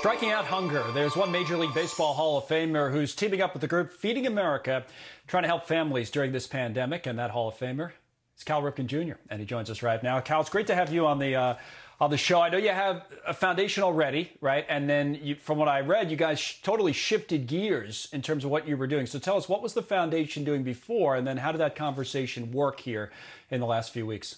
Striking out hunger. There's one Major League Baseball Hall of Famer who's teaming up with the group Feeding America, trying to help families during this pandemic. And that Hall of Famer is Cal Ripken Jr. And he joins us right now. Cal, it's great to have you on the show. I know you have a foundation already, right? And then, from what I read, you guys totally shifted gears in terms of what you were doing. So tell us, what was the foundation doing before, and then how did that conversation work here in the last few weeks?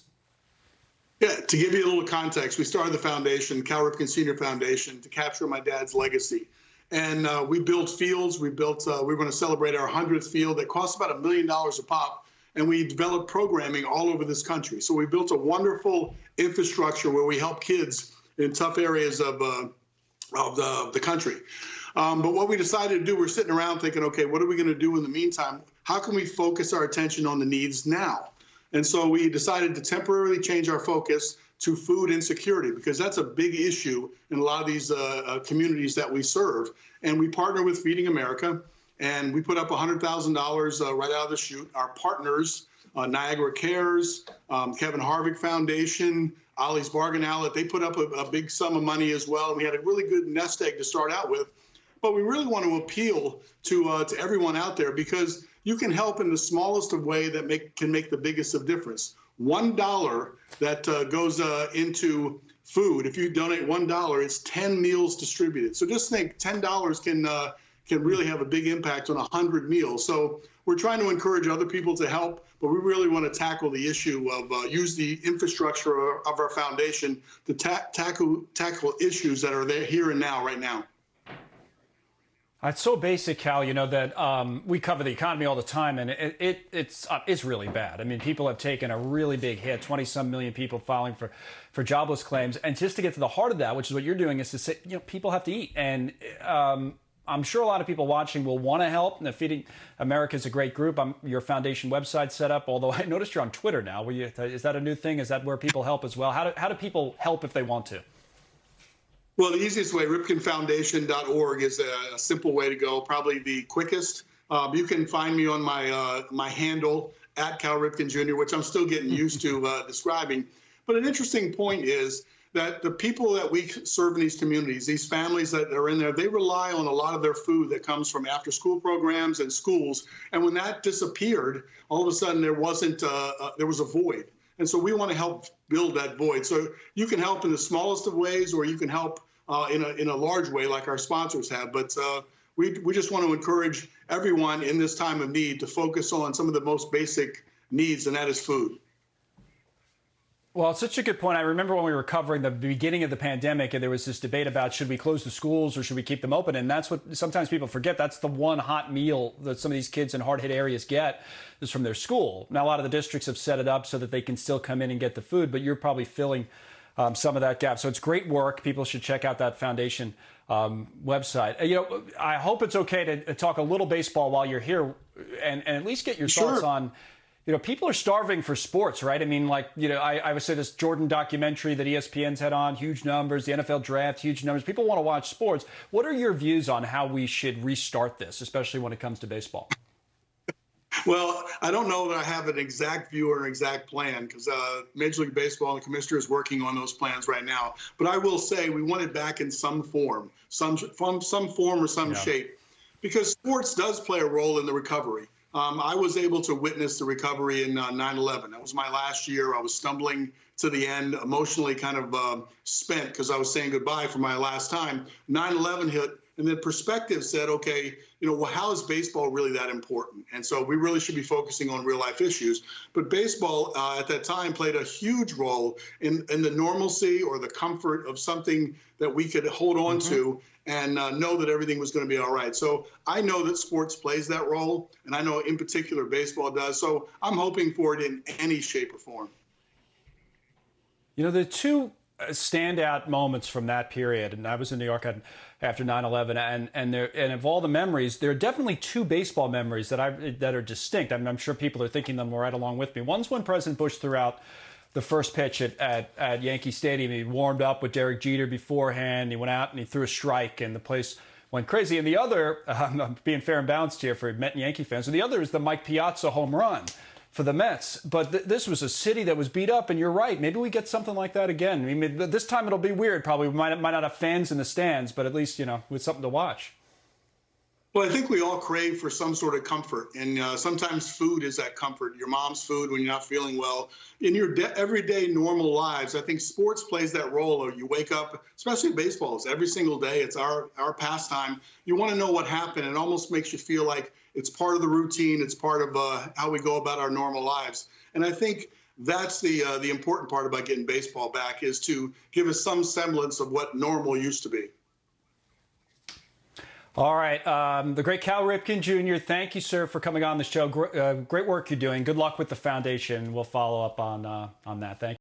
Yeah, to give you a little context, we started the foundation, Cal Ripken Sr. Foundation, to capture my dad's legacy. And we built fields. We were going to celebrate our 100th field that cost about $1 million a pop. And we developed programming all over this country. So we built a wonderful infrastructure where we help kids in tough areas of the country. But what we decided to do, we're sitting around thinking, okay, what are we going to do in the meantime? How can we focus our attention on the needs now? And so we decided to temporarily change our focus to food insecurity, because that's a big issue in a lot of these communities that we serve. And we partner with Feeding America, and we put up $100,000 right out of the chute. Our partners, Niagara Cares, Kevin Harvick Foundation, Ollie's Bargain Outlet, they put up a big sum of money as well. And we had a really good nest egg to start out with. But we really want to appeal to everyone out there, because you can help in the smallest of way that can make the biggest of difference. $1 that goes into food, if you donate $1, it's 10 meals distributed. So just think, $10 can really have a big impact on 100 meals. So we're trying to encourage other people to help, but we really want to tackle the issue of use the infrastructure of our foundation to tackle issues that are there here and now, right now. It's so basic, Cal, you know, that we cover the economy all the time, and it's really bad. I mean, people have taken a really big hit, 20-some million people filing for jobless claims. And just to get to the heart of that, which is what you're doing, is to say, you know, people have to eat. And I'm sure a lot of people watching will want to help. And Feeding America is a great group. Your foundation website set up, although I noticed you're on Twitter now. Is that a new thing? Is that where people help as well? How do people help if they want to? Well, the easiest way, ripkenfoundation.org, is a simple way to go, probably the quickest. You can find me on my handle, at Cal Ripken Jr., which I'm still getting used to describing. But an interesting point is that the people that we serve in these communities, these families that are in there, they rely on a lot of their food that comes from after-school programs and schools. And when that disappeared, all of a sudden there was a void. And so we want to help build that void. So you can help in the smallest of ways, or you can help in a large way like our sponsors have. But we just want to encourage everyone in this time of need to focus on some of the most basic needs, and that is food. Well, it's such a good point. I remember when we were covering the beginning of the pandemic, and there was this debate about, should we close the schools or should we keep them open? And that's what sometimes people forget. That's the one hot meal that some of these kids in hard-hit areas get, is from their school. Now, a lot of the districts have set it up so that they can still come in and get the food, but you're probably filling some of that gap. So it's great work. People should check out that foundation website. You know, I hope it's okay to talk a little baseball while you're here, and at least get your thoughts on, you know, people are starving for sports, right? I mean, like, you know, I would say this Jordan documentary that ESPN's had on, huge numbers, the NFL draft, huge numbers. People want to watch sports. What are your views on how we should restart this, especially when it comes to baseball? Well, I don't know that I have an exact view or an exact plan, because Major League Baseball and the commissioner is working on those plans right now. But I will say we want it back in some form, some form or some shape, because sports does play a role in the recovery. I was able to witness the recovery in 9/11. That was my last year. I was stumbling to the end, emotionally kind of spent, because I was saying goodbye for my last time. 9/11 hit, and then perspective said, okay, you know, well, how is baseball really that important? And so we really should be focusing on real life issues. But baseball at that time played a huge role in the normalcy or the comfort of something that we could hold on to and know that everything was going to be all right. So I know that sports plays that role, and I know in particular baseball does. So I'm hoping for it in any shape or form. You know, the two standout moments from that period, and I was in New York after 9/11, and of all the memories, there are definitely two baseball memories that are distinct. I mean, I'm sure people are thinking them right along with me. One's when President Bush threw out the first pitch at Yankee Stadium. He warmed up with Derek Jeter beforehand. He went out and he threw a strike, and the place went crazy. And the other, I'm being fair and balanced here for Met and Yankee fans, and the other is the Mike Piazza home run for the Mets. But this was a city that was beat up, and you're right. Maybe we get something like that again. I mean, this time it'll be weird. Probably we might not have fans in the stands, but at least, with something to watch. Well, I think we all crave for some sort of comfort, and sometimes food is that comfort. Your mom's food when you're not feeling well. In your everyday normal lives, I think sports plays that role. Or you wake up, especially baseballs, every single day. It's our pastime. You want to know what happened. It almost makes you feel like it's part of the routine. It's part of how we go about our normal lives. And I think that's the important part about getting baseball back, is to give us some semblance of what normal used to be. All right. The great Cal Ripken Jr., thank you, sir, for coming on the show. Great work you're doing. Good luck with the foundation. We'll follow up on that. Thank you.